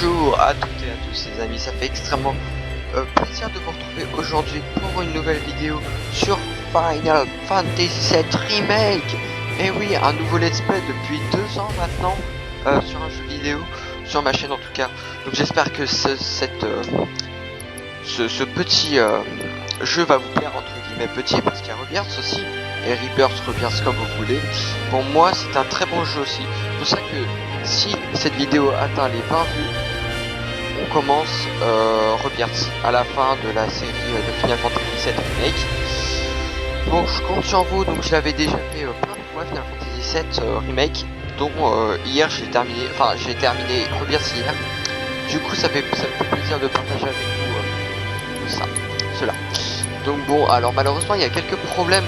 Bonjour à toutes et à tous les amis, ça fait extrêmement plaisir de vous retrouver aujourd'hui pour une nouvelle vidéo sur Final Fantasy VII Remake. Et oui, un nouveau let's play depuis 2 ans maintenant sur un jeu vidéo, sur ma chaîne en tout cas. Donc j'espère que ce petit jeu va vous plaire, entre guillemets petit, parce qu'il y a Rebirth aussi, et Rebirth comme vous voulez. Pour moi c'est un très bon jeu aussi. C'est pour ça que si cette vidéo atteint les 20 vues, on commence Rebirth à la fin de la série de Final Fantasy VII Remake. Bon, je compte sur vous, donc je l'avais déjà fait plein de fois Final Fantasy VII Remake, dont hier j'ai terminé Rebirth hier. Du coup ça me fait plaisir de partager avec vous cela. Donc bon, alors malheureusement il y a quelques problèmes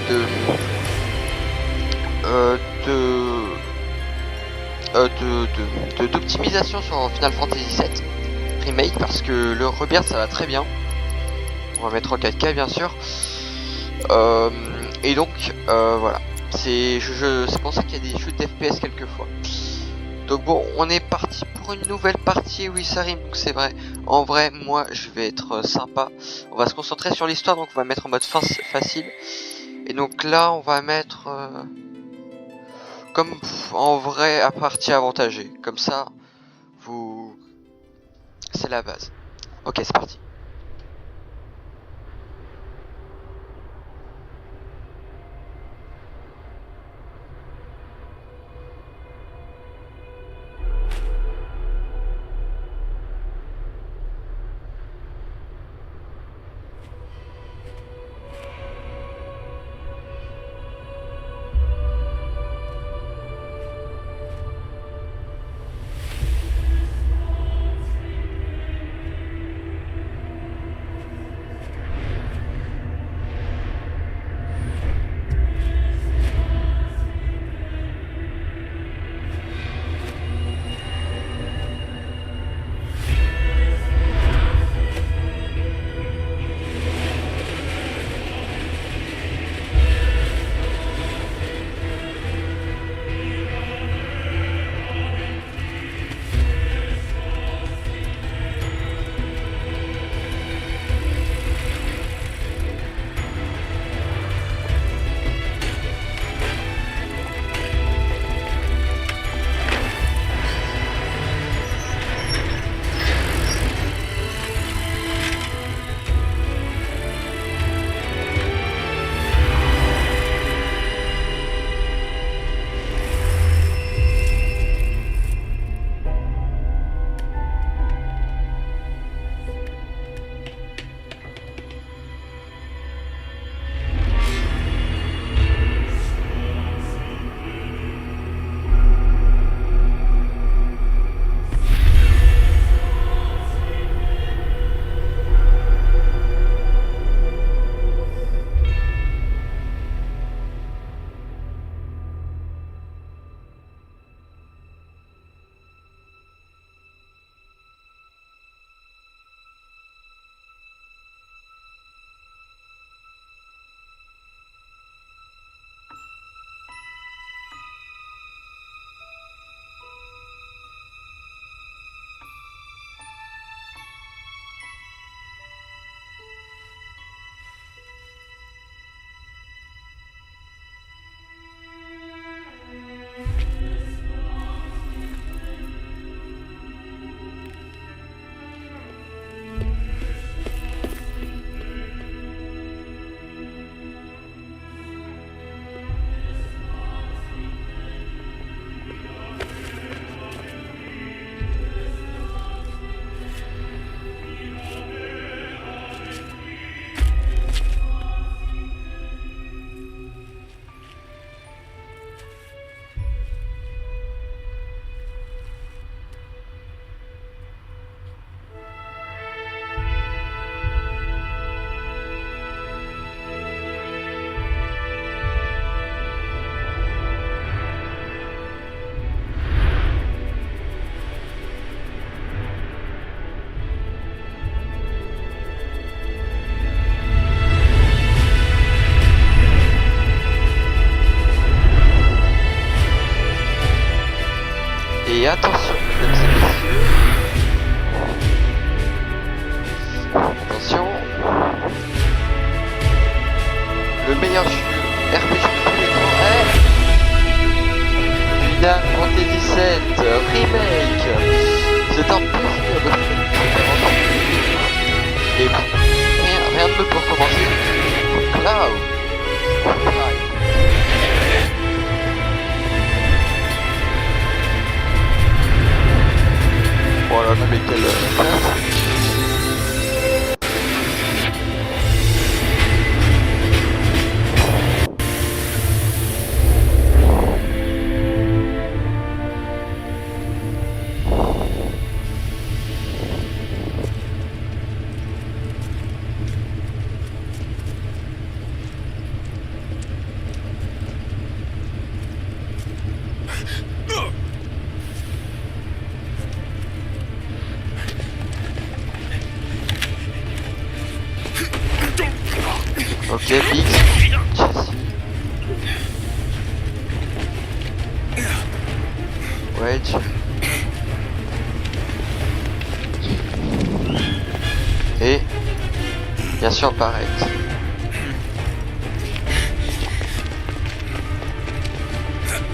d'optimisation sur Final Fantasy VII Remake, parce que le Rebirth ça va très bien. On va mettre en 4K bien sûr. Et donc voilà, c'est pour ça qu'il y a des chutes d'FPS quelquefois. Donc bon, on est parti pour une nouvelle partie. Oui, ça rime, donc c'est vrai. En vrai, moi je vais être sympa. On va se concentrer sur l'histoire, donc on va mettre en mode facile. Et donc là on va mettre comme en vrai à partie avantagée. Comme ça, c'est la base. Ok, c'est parti. Et attention, mesdames et messieurs, meilleur jeu RPG de tous les temps est Final Fantasy VII Remake. C'est un plaisir de faire et rien de mieux pour commencer. Cloud. Voilà, non mais quelle classe. Ok, Biggs, Jesse, Wedge, et bien sûr Barrett.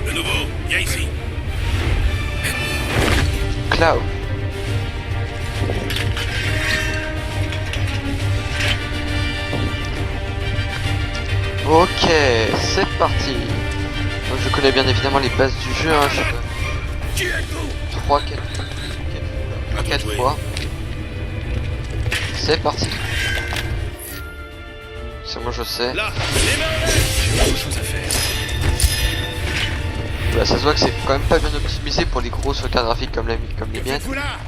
De nouveau, viens ici. Cloud. Ok, c'est parti. Donc, je connais bien évidemment les bases du jeu, hein, Qui êtes-vous? 4 fois. C'est parti. C'est bon, je sais. Là, les mains. J'ai beaucoup de choses à faire. Bah, ça se voit que c'est quand même pas bien optimisé pour les grosses cartes graphiques comme les miennes. Faites-vous là.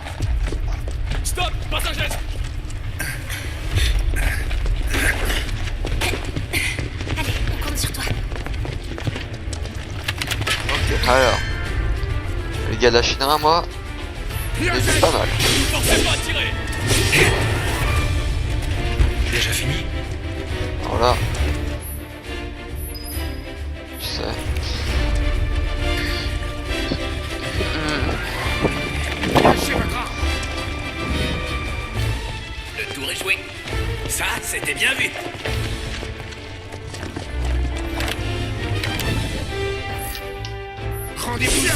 Stop, pas un geste. Allez, on compte sur toi. Ok, alors. Les gars de la Shinra, moi, c'est pas mal. Ne forcez pas à tirer. Déjà fini? Voilà. Tu sais. Lâchez votre arme. Le tour est joué. Ça, c'était bien vu. Rendez-vous là.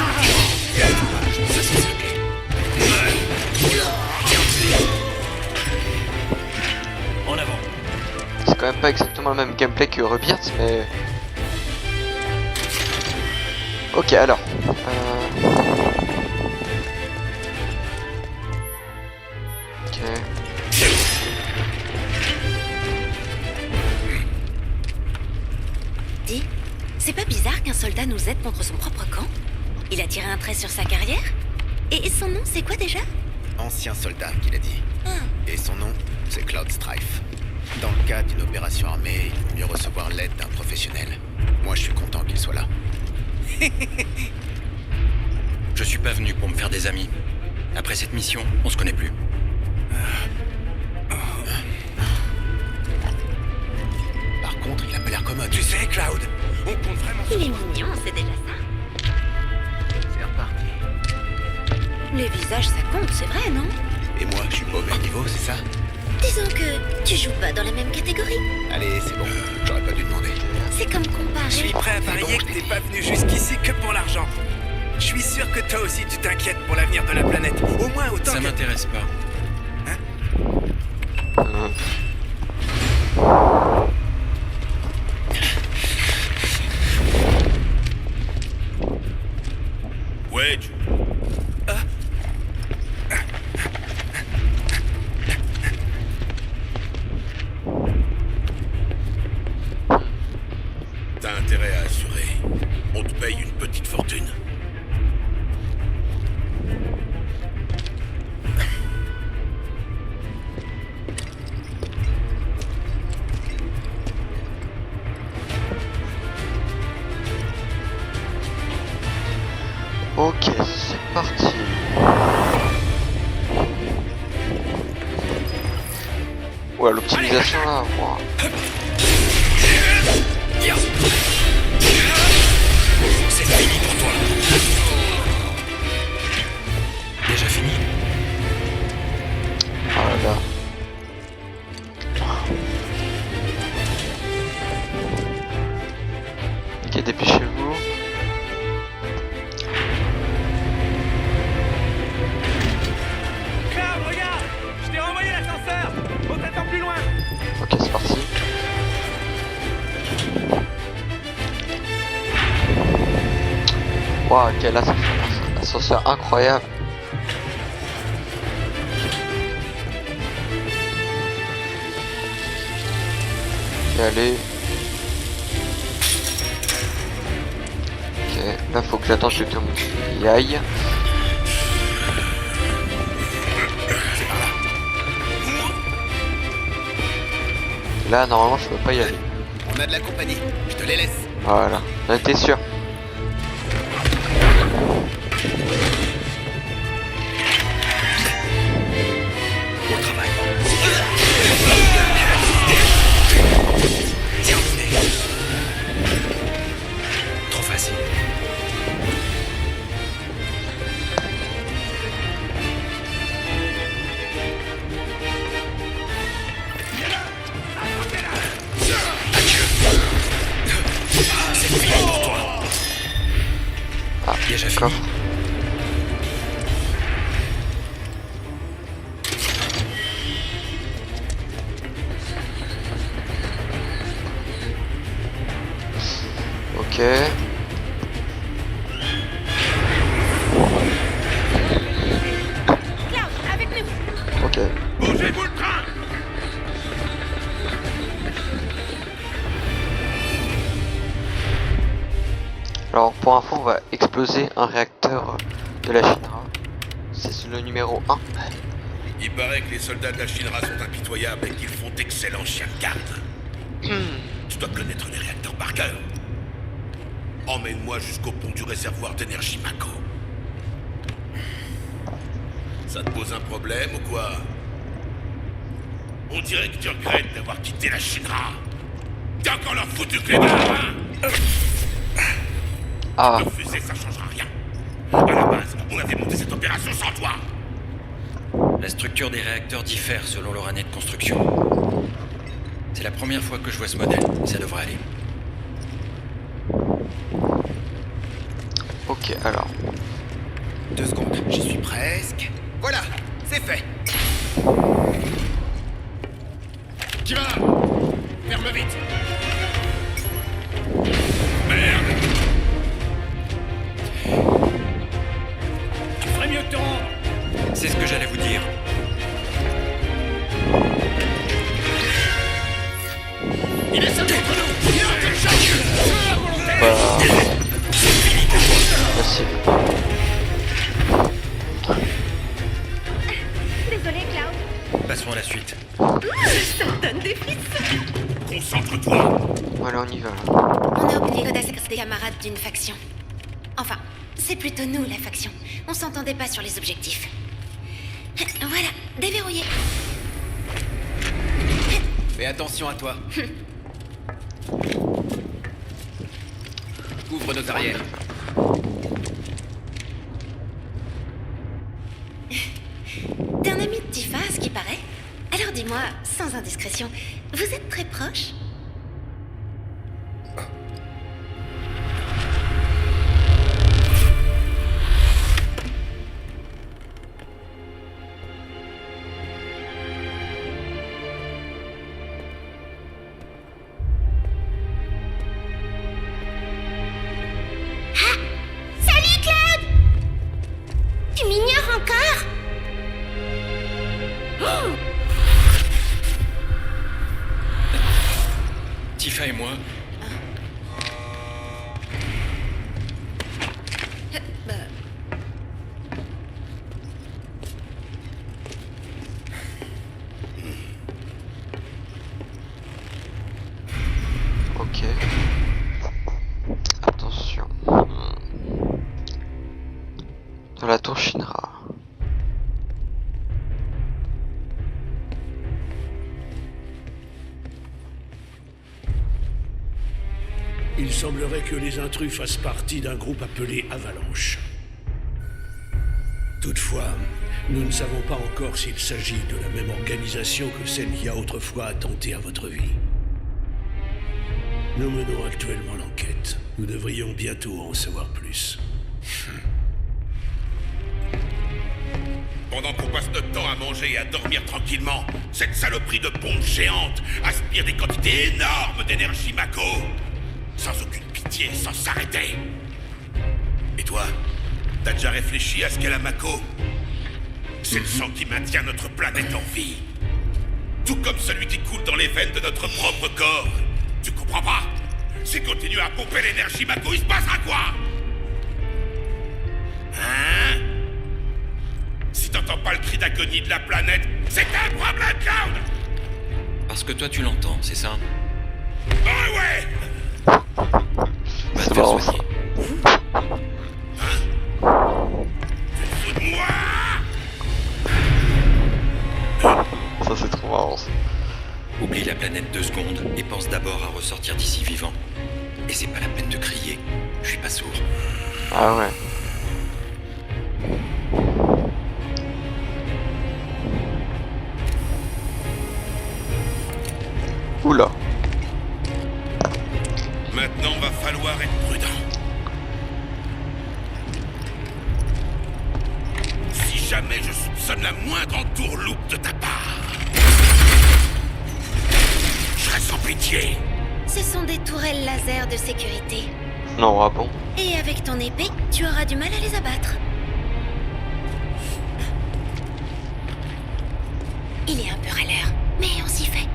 Ça, c'est cerclé. En avant. C'est quand même pas exactement le même gameplay que Rebirth, mais... Ok, alors. Ok. Dis, c'est pas bizarre qu'un soldat nous aide contre son propre camp? Il a tiré un trait sur sa carrière? Et son nom, c'est quoi déjà? Ancien soldat, qu'il a dit. Ah, Et son nom, c'est Cloud Strife. Dans le cas d'une opération armée, il vaut mieux recevoir l'aide d'un professionnel. Moi, je suis content qu'il soit là. Je suis pas venu pour me faire des amis. Après cette mission, on se connaît plus. Par contre, il a pas l'air commode. Tu sais, Cloud, on compte vraiment il sur est toi. mignon, c'est déjà ça. C'est reparti. Les visages, ça compte, c'est vrai, non? Et moi, je suis pas au même niveau, c'est ça? Disons que tu joues pas dans la même catégorie. Allez, c'est bon. J'aurais pas dû demander. C'est comme comparer. Je suis prêt à parier que t'es pas venu jusqu'ici que pour l'argent. Je suis sûr que toi aussi tu t'inquiètes pour l'avenir de la planète. Au moins autant Ça que... m'intéresse pas. Wedge. T'as intérêt à assurer. On te paye une petite fortune. Ok, c'est parti. Ouais, l'optimisation là, wow. C'est fini pour toi. Déjà fini? Oh là là. Waouh, quel ascenseur incroyable. Et allez. Ok, là faut que j'attende que tout le monde y aille. Là normalement je peux pas y aller. On a de la compagnie, je te les laisse. Voilà, on était sûr. Au travail. Trop facile. C'est fini pour toi. Ah, Déjà fini. coffre. Ok. Cloud, avec nous. Ok. Bougez-vous le train! Alors pour info on va exploser un réacteur de la Shinra. C'est le numéro 1. Il paraît que les soldats de la Shinra sont impitoyables et qu'ils font d'excellents chiens de garde. Tu dois connaître les réacteurs par cœur. Emmène-moi jusqu'au pont du réservoir d'énergie Mako. Ça te pose un problème ou quoi? On dirait que tu regrettes d'avoir quitté la Shinra. T'as encore leur foutu clé hein? Ah, Refuser, ça changera rien. À la base, on avait monté cette opération sans toi. La structure des réacteurs diffère selon leur année de construction. C'est la première fois que je vois ce modèle. Ça devrait aller. ok alors. 2 secondes, j'y suis presque. Voilà, c'est fait. Qui va? Ferme vite. Merde. Tu ferais mieux de te rendre. C'est ce que j'allais vous dire. Il est seul contre nous. Il a été chargé. Facile. Désolé, Cloud. Passons à la suite. Ça me donne des frissons. Concentre-toi. Voilà on y va là. On a oublié Godas et des camarades d'une faction. Enfin, c'est plutôt nous, la faction. On s'entendait pas sur les objectifs. Voilà, déverrouillé. Fais attention à toi. Ouvre nos arrières. T'es un ami de Tifa, à ce qui paraît. Alors dis-moi, sans indiscrétion, vous êtes très proches? Ah! Salut, Claude! Tu m'ignores encore? Tifa et moi, Ok. Attention. Dans la tour Shinra. Il semblerait que les intrus fassent partie d'un groupe appelé Avalanche. Toutefois, nous ne savons pas encore s'il s'agit de la même organisation que celle qui a autrefois attenté à votre vie. Nous menons actuellement l'enquête. Nous devrions bientôt en savoir plus. Pendant qu'on passe notre temps à manger et à dormir tranquillement, cette saloperie de pompe géante aspire des quantités énormes d'énergie Mako. Sans aucune pitié, sans s'arrêter. Et toi, t'as déjà réfléchi à ce qu'est la Mako? C'est le sang qui maintient notre planète en vie. Tout comme celui qui coule dans les veines de notre propre corps. Tu comprends pas? Si continue à pomper l'énergie Mako, il se passera quoi? Hein? Si t'entends pas le cri d'agonie de la planète, c'est un problème, Cloud! Parce que toi tu l'entends, c'est ça? Oh ouais! Va te C'est faire marrant, ça. soigner. Fous de moi! Ça c'est trop marrant ça. Oublie la planète 2 secondes et pense d'abord à ressortir d'ici vivant. Et c'est pas la peine de crier, je suis pas sourd. Ah ouais. Oula. Maintenant, va falloir être prudent. Si jamais je soupçonne la moindre entourloupe de ta part, je serai sans pitié. Ce sont des tourelles laser de sécurité. Non, ah bon. Et avec ton épée, tu auras du mal à les abattre. Il est un peu râleur, mais on s'y fait.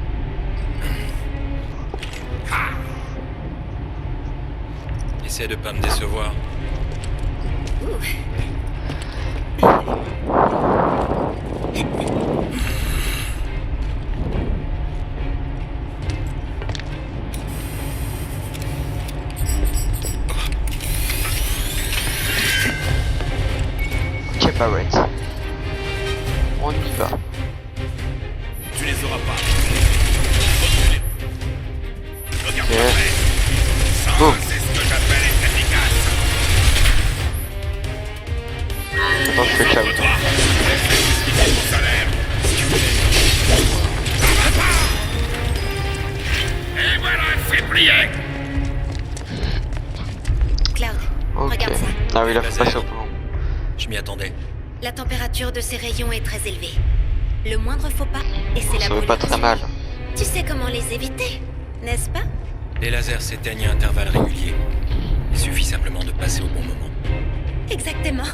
Essaie de pas me décevoir. Ouh. Ok, Barrett. On y va. Tu les auras pas. Regarde Ok. après. Ça, Boum. c'est ce que j'appelle être efficace. Attends, je fais Cloud. Toi, laisse-les justifier ton salaire. Et voilà, c'est plié. Cloud, Ok. regarde ça. Ah oui, là faut Laser. passer au plomb. Je m'y attendais. La température de ces rayons est très élevée. Le moindre faux pas, et c'est la Ça va pas très mal. Tu sais comment les éviter, n'est-ce pas? Les lasers s'éteignent à intervalles réguliers. Il suffit simplement de passer au bon moment. Exactement.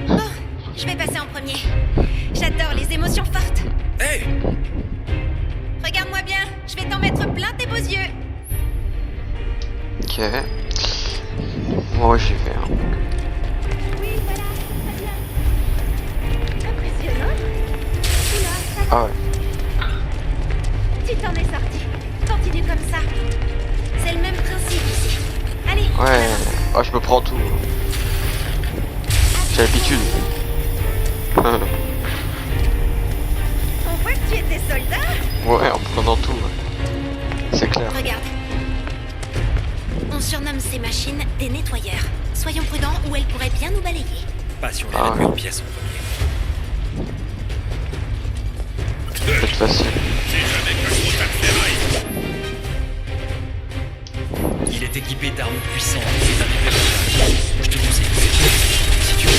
Bon, je vais passer en premier. J'adore les émotions fortes. Hey! Regarde-moi bien, je vais t'en mettre plein tes beaux yeux. Ok. Moi j'y vais. Hein. Oui, voilà, très bien. Impressionnant. Oula, ça va. Ah ouais. Tu t'en es sorti. Continue comme ça. C'est le même principe ici. Allez, on Ouais. avance. Ah, je me prends tout. J'ai l'habitude. On voit que tu étais soldat. Ouais, en prenant tout. Ouais. C'est clair. Regarde. On surnomme ces machines des nettoyeurs. Soyons prudents ou elles pourraient bien nous balayer. Pas si on les Ah réduit ouais. en pièces en premier. C'est facile. J'ai jamais qu'un gros tas de ferraille. Il est équipé d'armes puissantes et d'un épée de charge. Je te conseille de l'essayer. Si tu veux.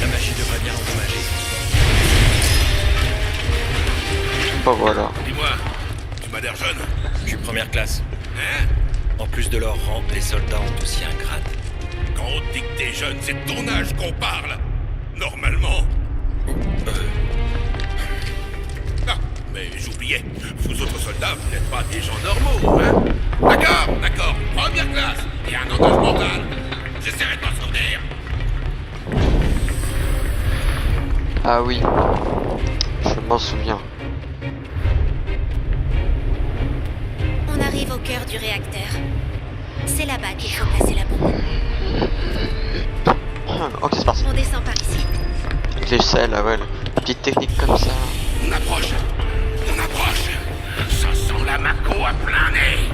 La machine devrait bien endommager. Bah voilà. Dis-moi, tu m'as l'air jeune. Je suis première classe. Hein? En plus de leur rang, les soldats ont aussi un grade. Quand on te dit que t'es jeune, c'est de ton âge qu'on parle. Normalement. Ah, mais j'oubliais. Vous autres soldats, vous n'êtes pas des gens normaux, hein? D'accord, d'accord. Première classe. Et un entache mental. J'essaierai de m'en souvenir. Ah oui. Je m'en souviens. On arrive au cœur du réacteur. C'est là-bas qu'il faut placer la bombe. Ok, c'est parti. On descend par ici. Avec l'échelle, ah ouais. La petite technique comme ça. On approche. On approche. Ça sent la Mako à plein nez.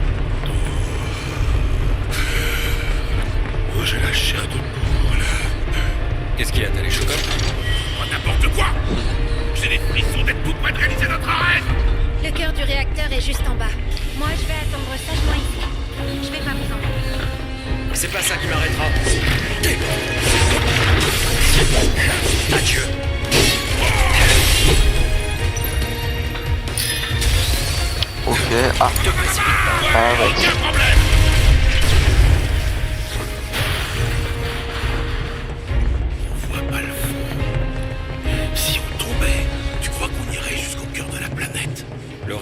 Oh, j'ai la chair de poule. Qu'est-ce qu'il y a, t'as les chocottes? Oh, n'importe quoi. J'ai des frissons d'être tout près de réaliser notre arrêt. Le cœur du réacteur est juste en bas. Moi, je vais attendre sagement ici. Je vais pas vous embêter. C'est pas ça qui m'arrêtera. Adieu. Ok. Ah. Te précipite pas. Ah ouais. Aucun problème.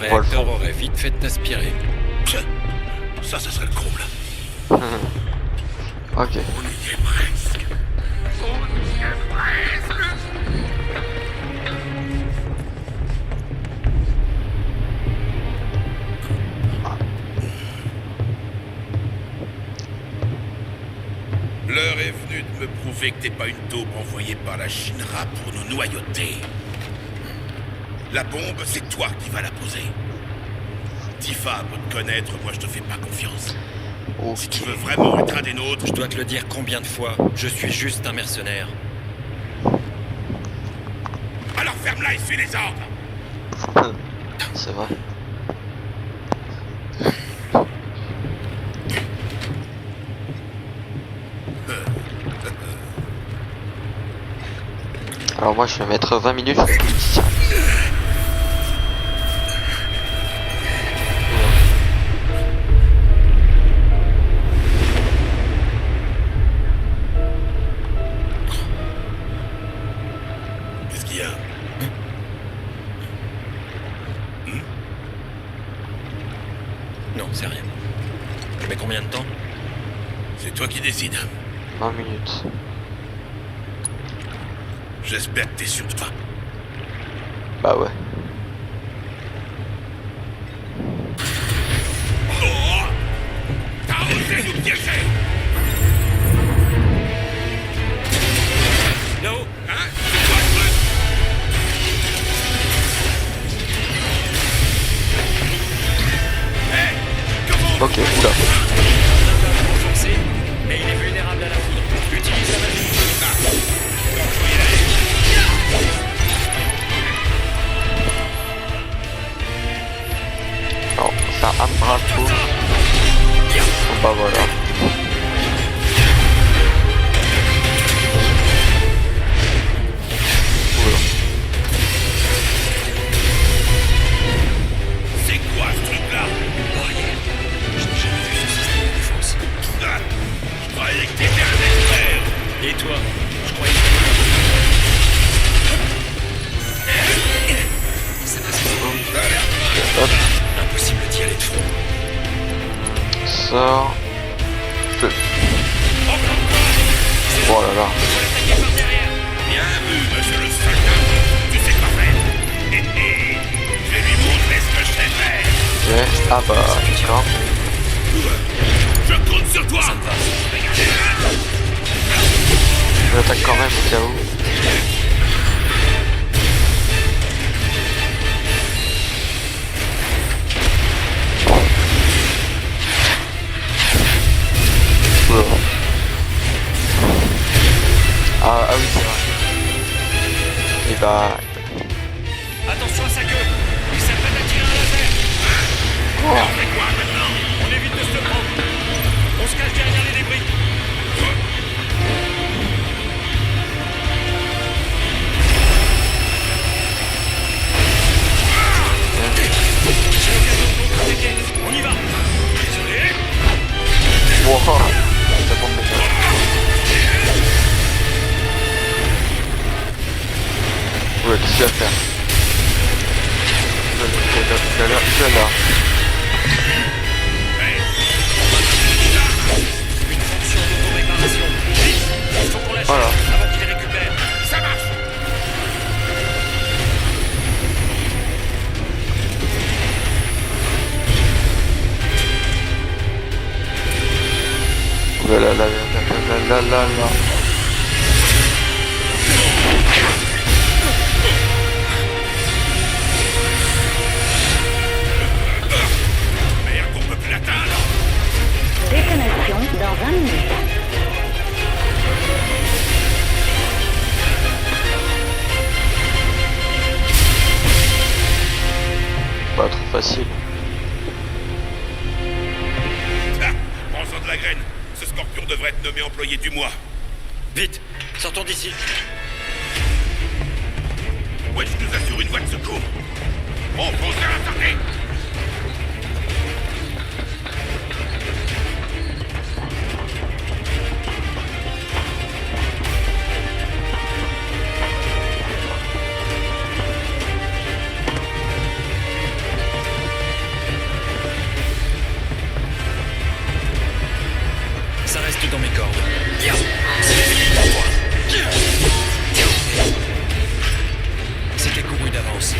réacteur aurait vite fait de t'aspirer. Ça serait le comble. Ok. On y est presque. On y est presque. L'heure est venue de me prouver que t'es pas une taupe envoyée par la Shinra pour nous noyauter. La bombe, c'est toi qui vas la poser. Tifa a beau te connaître, moi je te fais pas confiance. Si tu veux vraiment être un des nôtres, Je dois te le dire combien de fois, je suis juste un mercenaire. alors ferme-la et suis les ordres. C'est vrai. Alors moi je vais mettre 20 minutes. Qu'est-ce qu'il y a? Non, c'est rien. Je mets combien de temps? C'est toi qui décides. 20 minutes. J'espère que t'es sûr de toi. Bah ouais. Oh! T'as osé nous piéger! Là-haut! Hein? C'est quoi ce truc? Hey! Comment? Ok, oula. Foncé, mais il est vulnérable à la foudre. Utilise la magie. Alors, c'est un bravo. Bon bah voilà. Oula. C'est quoi ce truc-là? Barrière. Je n'ai jamais vu ce système de défense. Ah, je croyais que t'étais un expert. Et toi? Je croyais que... Ça passe pas. Hop, Impossible d'y aller de front. sort. Deux. Oh là là. Bien vu, monsieur le soldat. Tu sais quoi faire. Hé hé. Je vais lui montrer ce que je sais faire. Ok. Ah bah, d'accord. Je compte sur toi. Ça me va. Je l'attaque quand même au cas où. Oula. Ah oui, c'est vrai. Et bah... Attention à sa queue. Il s'apprête à tirer un laser. On fait quoi maintenant? On évite de se le prendre. On se cache derrière les débris. C'est l'occasion de contre-attaquer. On y va. Désolé. Wow. Ça tombe bien. Ouais, qu'est-ce qu'il va faire? Je là. Une fonction d'auto-réparation. Vite. Il faut qu'on la Voilà. cherche avant qu'il les récupère. Ça marche. Ouh là là là là là là là. Merde, on peut plus l'atteindre. Détonation dans 20 minutes. Pas trop facile. Ah, prends-en de la graine. Ce scorpion devrait être nommé employé du mois. Vite. Sortons d'ici. Wedge nous assure une voie de secours. On fonce à la sortie. dans mes cordes. C'était couru d'avance.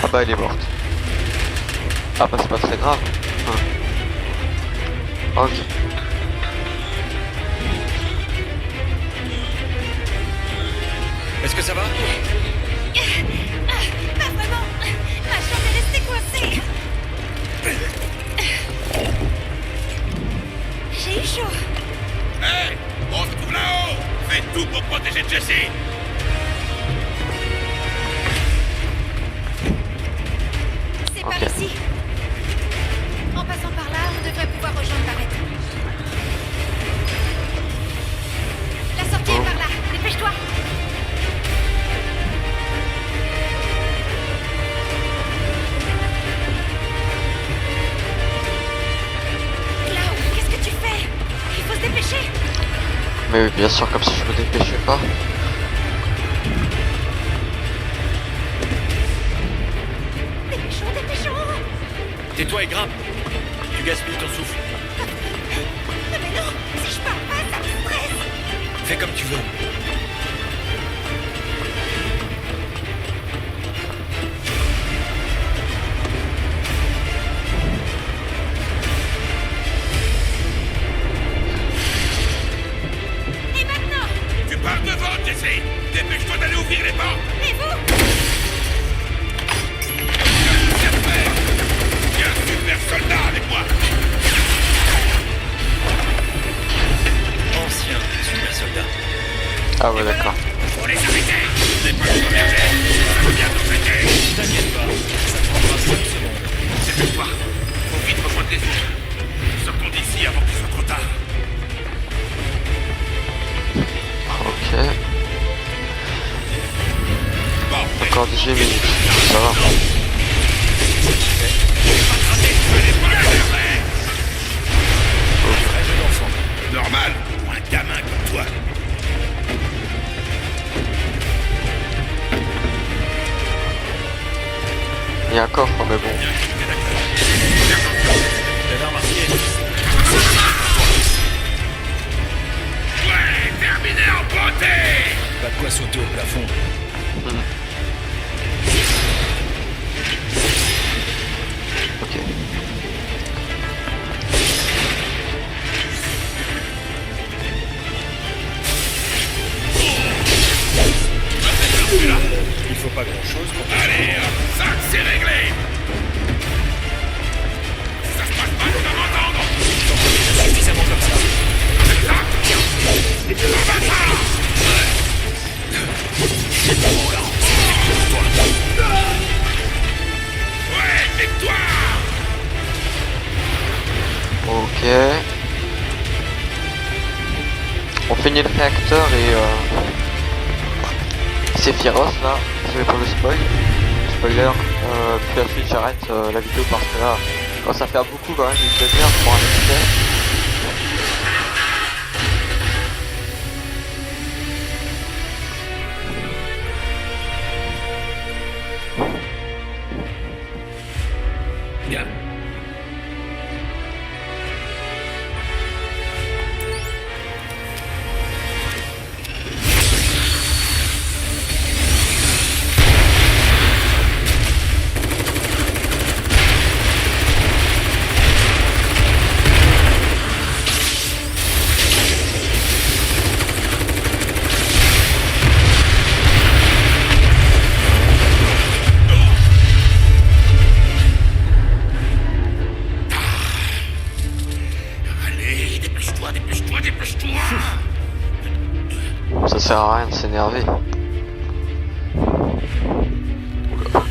Ah bah elle est morte. Ah bah c'est pas très grave. Ok. Est-ce que ça va? Pas vraiment. Ma jambe est restée coincée. J'ai eu chaud. Hé, on se trouve là-haut. Faites tout pour protéger Jesse. C'est par Ok. ici. En passant par là, on devrait pouvoir rejoindre Barrett. La sortie est par là. Dépêche-toi. Cloud, qu'est-ce que tu fais? Il faut se dépêcher. Mais oui, bien sûr, comme si je me dépêchais pas. Dépêchons, dépêchons. Tais-toi et grimpe. Tu gaspilles ton souffle. Mais non, si je parle pas, ça me stresse. Fais comme tu veux. Et maintenant? Tu pars devant, Jesse. Dépêche-toi d'aller ouvrir les portes. Et vous? C'est fait. Il y a un super soldat avec moi. Ancien super soldat. Ah ouais, d'accord. Faut les arrêter. Dépêche-toi, berger. Ça va bientôt péter. T'inquiète pas, ça te prendra 5 secondes. Dépêche-toi. Faut vite rejoindre les autres. Sortons d'ici avant qu'il soit trop tard. Ok. Bon, Encore 18 minutes. Ça va. Rêve d'enfant. normal pour un gamin comme toi. Il y a un coffre, mais bon. T'avais remarqué? Ouais, terminé en beauté. Pas de quoi sauter au plafond. Ok. Il faut pas grand chose pour... Allez, hop, ça c'est réglé. Si ça se passe pas, tu vas m'entendre. Suffisamment comme ça. Ouais, victoire. Ok. On finit le réacteur et c'est féroce là, désolé pour le spoiler, puis ensuite j'arrête la vidéo parce que là, quand ça fait beaucoup quand même, une demi-heure pour un expert. Bien. Allez, dépêche-toi, dépêche-toi, dépêche-toi. Ça sert à rien de s'énerver. Oula.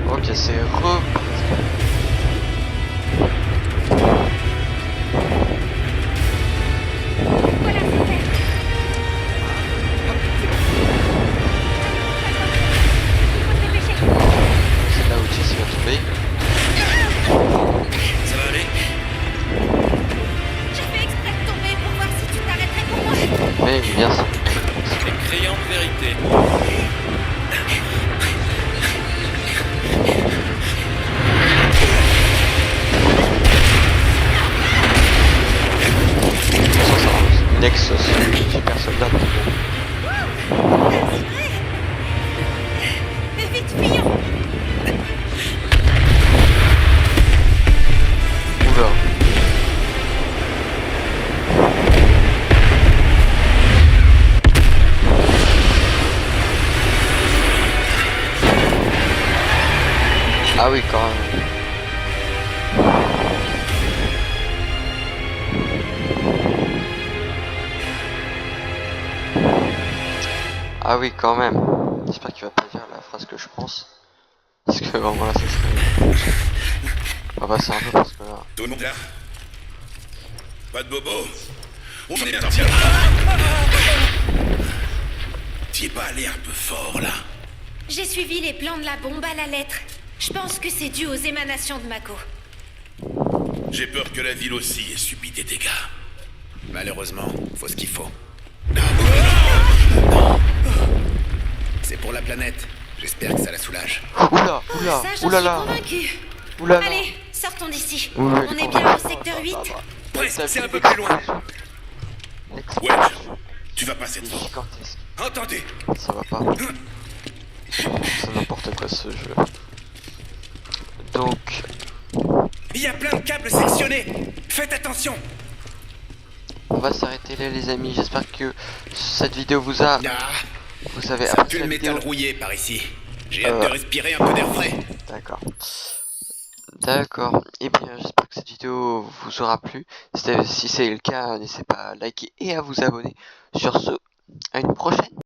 Ok, c'est reparti. Voilà, c'est fait. il est bien ça. Les crayons de vérité. Nexus, super soldat. Mais vite, fuyons. Oula. Ah oui, quand même. Ah oui, quand même. J'espère qu'il va pas dire la phrase que je pense. Parce que vraiment là, ça serait... On va passer un peu parce que là... Tout le monde là? Pas de bobo? On est bien sorti. T'y es pas allé un peu fort là? J'ai suivi les plans de la bombe à la lettre. Je pense que c'est dû aux émanations de Mako. J'ai peur que la ville aussi ait subi des dégâts. Malheureusement, faut ce qu'il faut. C'est pour la planète. J'espère que ça la soulage. Oula, oula, Ça, j'en oulala, suis convaincue. oulala. Allez, sortons d'ici. Oui, oui, On est attends, bien au attends, secteur attends, 8. attends. Presque, Ça c'est fait un peu plus loin. Ouais, tu vas passer devant. Gigantesque. Entendez. Ça va pas. C'est n'importe quoi ce jeu. Donc, Il y a plein de câbles sectionnés. Faites attention. on va s'arrêter là les amis. J'espère que cette vidéo vous a... Ah, Vous avez ça apprécié pue le la métal vidéo. rouillé par ici. J'ai hâte de respirer un peu d'air frais. D'accord. D'accord. Et bien, j'espère que cette vidéo vous aura plu. Si c'est le cas, n'hésitez pas à liker et à vous abonner. Sur ce, à une prochaine.